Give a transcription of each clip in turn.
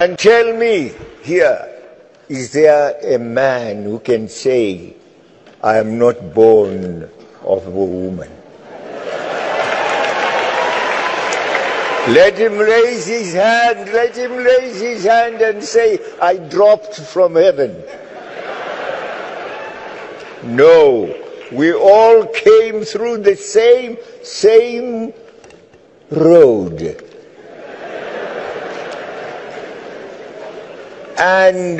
And tell me here, is there a man who can say, I am not born of a woman? Let him raise his hand, let him raise his hand and say, I dropped from heaven. No, we all came through the same road. And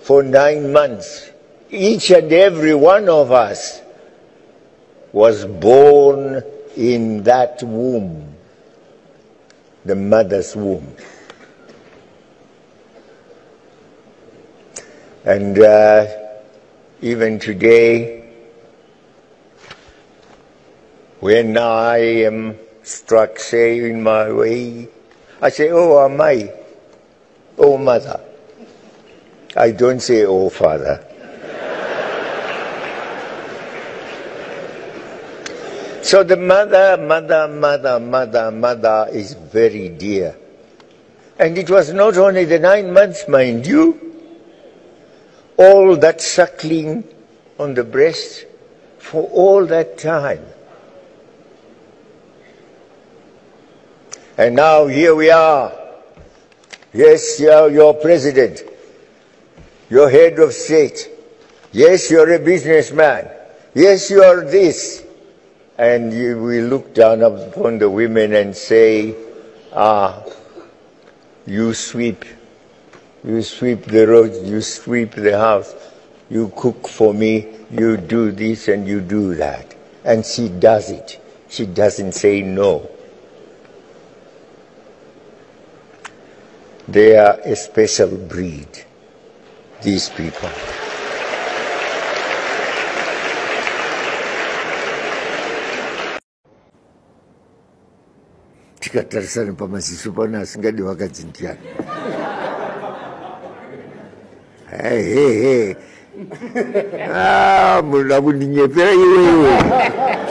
for 9 months, each and every one of us was born in that womb, the mother's womb. And even today, when I am struck, say, in my way, I say, oh, Amai, oh, mother. I don't say, oh, father. So the mother is very dear. And it was not only the 9 months, mind you, all that suckling on the breast for all that time. And now here we are. Yes, you're president. You're head of state. Yes, you're a businessman. Yes, you're this. And we look down upon the women and say, you sweep the roads, you sweep the house, you cook for me, you do this and you do that. And she does it. She doesn't say no. They are a special breed, these people. Tikatarisana pamasiso panas ngadi wakadzindiana. Hey. Muda bunyinya pera iwe.